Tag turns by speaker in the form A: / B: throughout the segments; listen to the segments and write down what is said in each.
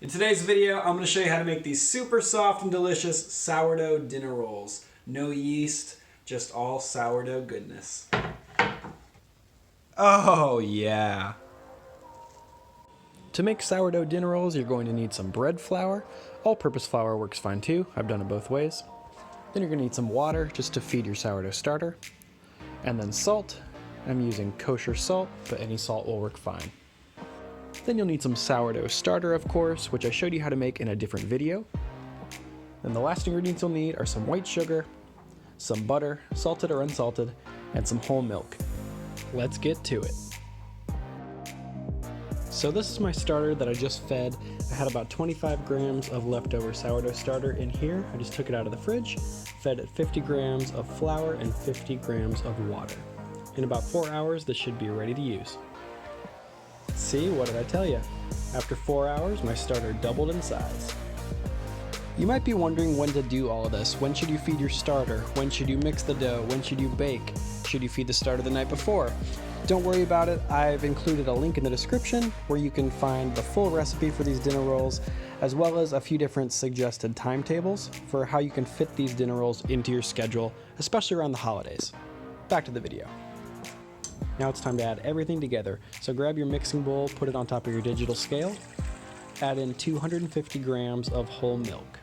A: In today's video, I'm going to show you how to make these super soft and delicious sourdough dinner rolls. No yeast, just all sourdough goodness. Oh yeah! To make sourdough dinner rolls, you're going to need some bread flour. All-purpose flour works fine too. I've done it both ways. Then you're going to need some water just to feed your sourdough starter. And then salt. I'm using kosher salt, but any salt will work fine. Then you'll need some sourdough starter, of course, which I showed you how to make in a different video. Then the last ingredients you'll need are some white sugar, some butter, salted or unsalted, and some whole milk. Let's get to it. So this is my starter that I just fed. I had about 25 grams of leftover sourdough starter in here. I just took it out of the fridge, fed it 50 grams of flour and 50 grams of water. In about 4 hours, this should be ready to use. See, what did I tell you? After 4 hours, my starter doubled in size. You might be wondering when to do all of this. When should you feed your starter? When should you mix the dough? When should you bake? Should you feed the starter the night before? Don't worry about it. I've included a link in the description where you can find the full recipe for these dinner rolls, as well as a few different suggested timetables for how you can fit these dinner rolls into your schedule, especially around the holidays. Back to the video. Now it's time to add everything together. So grab your mixing bowl, put it on top of your digital scale, add in 250 grams of whole milk.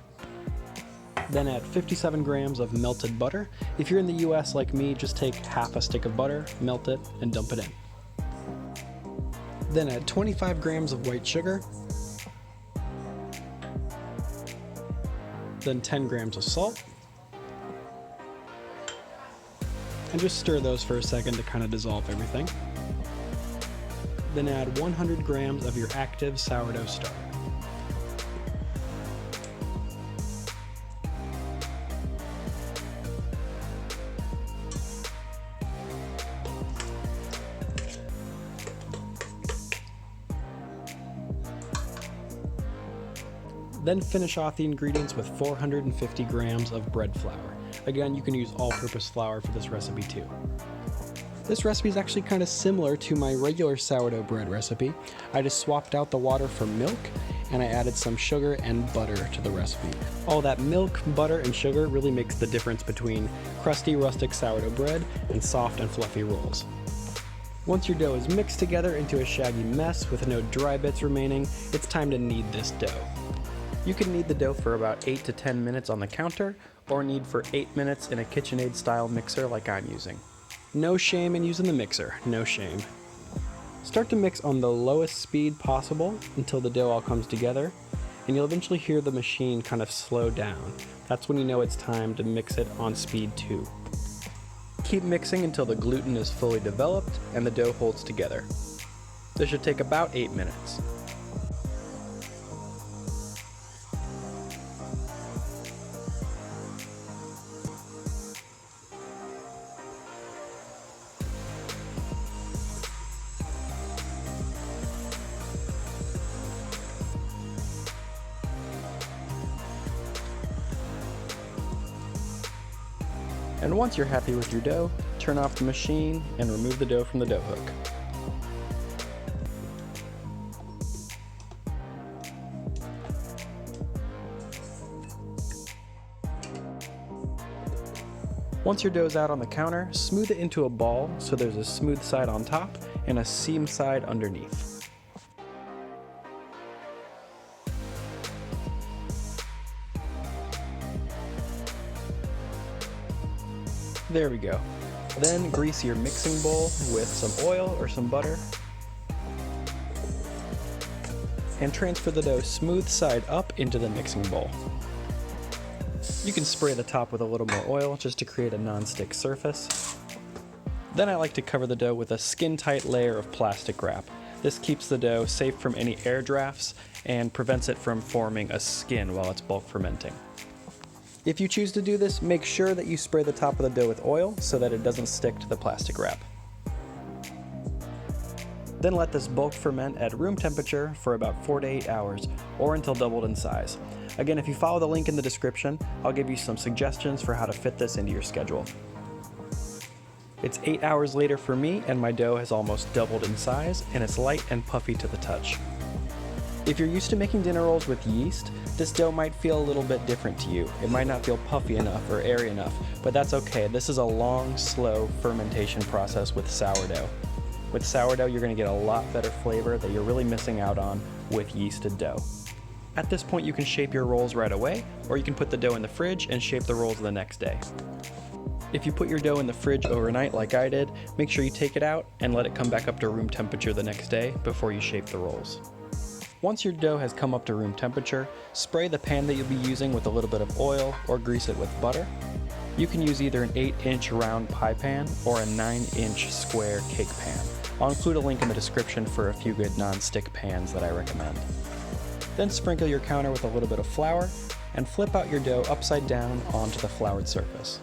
A: Then add 57 grams of melted butter. If you're in the US like me, just take half a stick of butter, melt it, and dump it in. Then add 25 grams of white sugar, then 10 grams of salt, and just stir those for a second to kind of dissolve everything. Then add 100 grams of your active sourdough starter. Then finish off the ingredients with 450 grams of bread flour. Again, you can use all-purpose flour for this recipe too. This recipe is actually kind of similar to my regular sourdough bread recipe. I just swapped out the water for milk and I added some sugar and butter to the recipe. All that milk, butter, and sugar really makes the difference between crusty, rustic sourdough bread and soft and fluffy rolls. Once your dough is mixed together into a shaggy mess with no dry bits remaining, it's time to knead this dough. You can knead the dough for about 8 to 10 minutes on the counter, or knead for 8 minutes in a KitchenAid style mixer like I'm using. No shame in using the mixer, no shame. Start to mix on the lowest speed possible until the dough all comes together, and you'll eventually hear the machine kind of slow down. That's when you know it's time to mix it on speed 2. Keep mixing until the gluten is fully developed and the dough holds together. This should take about 8 minutes. And once you're happy with your dough, turn off the machine and remove the dough from the dough hook. Once your dough's out on the counter, smooth it into a ball so there's a smooth side on top and a seam side underneath. There we go. Then grease your mixing bowl with some oil or some butter and transfer the dough smooth side up into the mixing bowl. You can spray the top with a little more oil just to create a non-stick surface. Then I like to cover the dough with a skin-tight layer of plastic wrap. This keeps the dough safe from any air drafts and prevents it from forming a skin while it's bulk fermenting. If you choose to do this, make sure that you spray the top of the dough with oil so that it doesn't stick to the plastic wrap. Then let this bulk ferment at room temperature for about 4 to 8 hours, or until doubled in size. Again, if you follow the link in the description, I'll give you some suggestions for how to fit this into your schedule. It's 8 hours later for me, and my dough has almost doubled in size, and it's light and puffy to the touch. If you're used to making dinner rolls with yeast, this dough might feel a little bit different to you. It might not feel puffy enough or airy enough, but that's okay. This is a long, slow fermentation process with sourdough. With sourdough, you're going to get a lot better flavor that you're really missing out on with yeasted dough. At this point, you can shape your rolls right away, or you can put the dough in the fridge and shape the rolls the next day. If you put your dough in the fridge overnight like I did, make sure you take it out and let it come back up to room temperature the next day before you shape the rolls. Once your dough has come up to room temperature, spray the pan that you'll be using with a little bit of oil or grease it with butter. You can use either an 8-inch round pie pan or a 9-inch square cake pan. I'll include a link in the description for a few good non-stick pans that I recommend. Then sprinkle your counter with a little bit of flour and flip out your dough upside down onto the floured surface.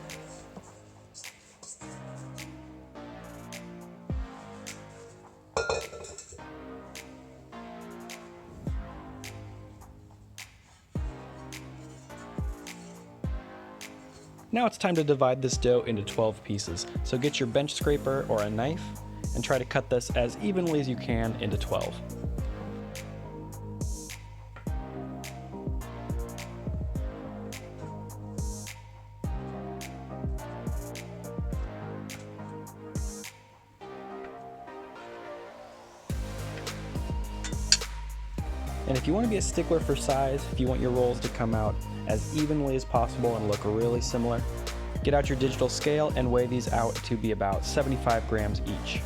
A: Now it's time to divide this dough into 12 pieces, so get your bench scraper or a knife and try to cut this as evenly as you can into 12. And if you want to be a stickler for size, if you want your rolls to come out as evenly as possible and look really similar, get out your digital scale and weigh these out to be about 75 grams each.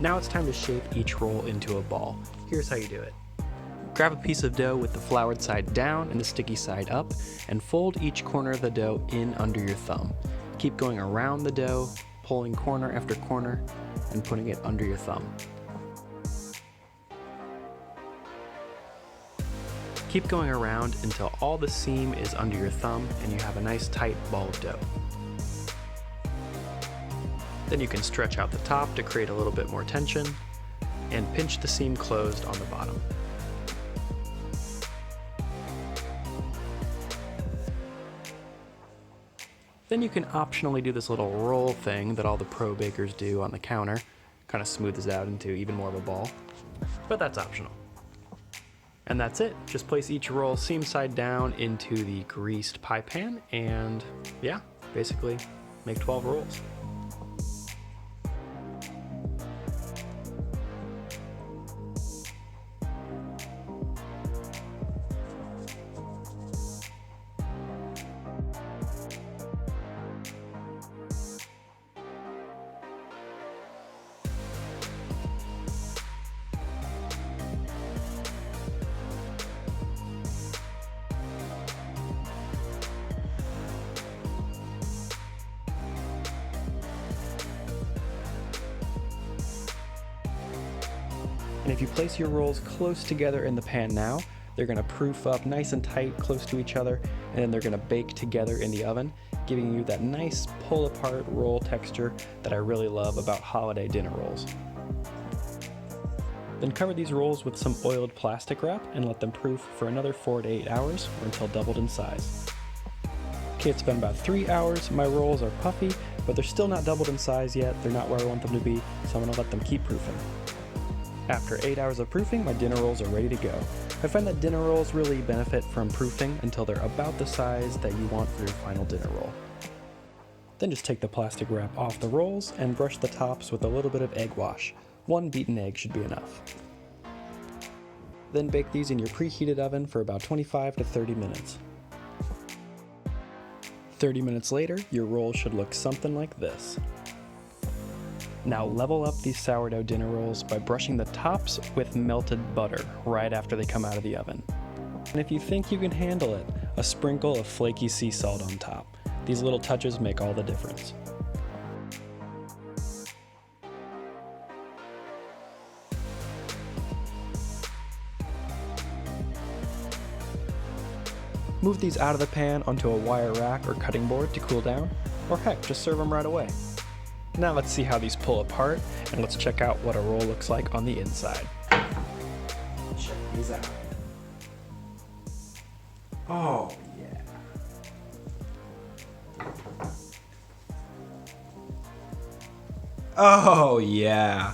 A: Now it's time to shape each roll into a ball. Here's how you do it. Grab a piece of dough with the floured side down and the sticky side up, and fold each corner of the dough in under your thumb. Keep going around the dough, pulling corner after corner, and putting it under your thumb. Keep going around until all the seam is under your thumb and you have a nice tight ball of dough. Then you can stretch out the top to create a little bit more tension and pinch the seam closed on the bottom. Then you can optionally do this little roll thing that all the pro bakers do on the counter. Kind of smooths it out into even more of a ball, but that's optional. And that's it. Just place each roll seam side down into the greased pie pan and yeah, basically make 12 rolls. And if you place your rolls close together in the pan now, they're going to proof up nice and tight close to each other, and then they're going to bake together in the oven, giving you that nice pull apart roll texture that I really love about holiday dinner rolls. Then cover these rolls with some oiled plastic wrap and let them proof for another 4 to 8 hours or until doubled in size. Okay, it's been about 3 hours. My rolls are puffy, but they're still not doubled in size yet. They're not where I want them to be, so I'm going to let them keep proofing. After 8 hours of proofing, my dinner rolls are ready to go. I find that dinner rolls really benefit from proofing until they're about the size that you want for your final dinner roll. Then just take the plastic wrap off the rolls and brush the tops with a little bit of egg wash. 1 beaten egg should be enough. Then bake these in your preheated oven for about 25 to 30 minutes. 30 minutes later, your rolls should look something like this. Now level up these sourdough dinner rolls by brushing the tops with melted butter right after they come out of the oven. And if you think you can handle it, a sprinkle of flaky sea salt on top. These little touches make all the difference. Move these out of the pan onto a wire rack or cutting board to cool down, or heck, just serve them right away. Now let's see how these pull apart, and let's check out what a roll looks like on the inside. Check these out. Oh, yeah. Oh, yeah.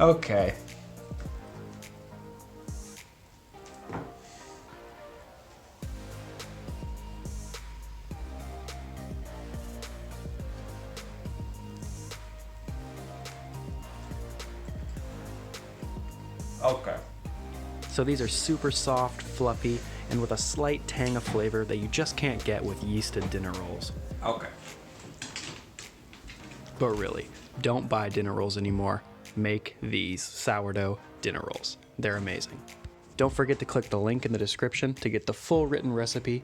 A: Okay. Okay. So these are super soft, fluffy, and with a slight tang of flavor that you just can't get with yeasted dinner rolls. Okay. But really, don't buy dinner rolls anymore. Make these sourdough dinner rolls. They're amazing. Don't forget to click the link in the description to get the full written recipe,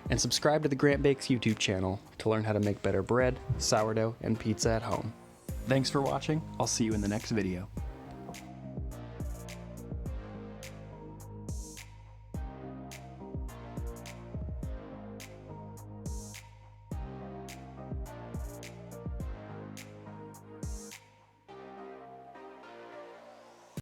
A: and subscribe to the Grant Bakes YouTube channel to learn how to make better bread, sourdough, and pizza at home. Thanks for watching. I'll see you in the next video.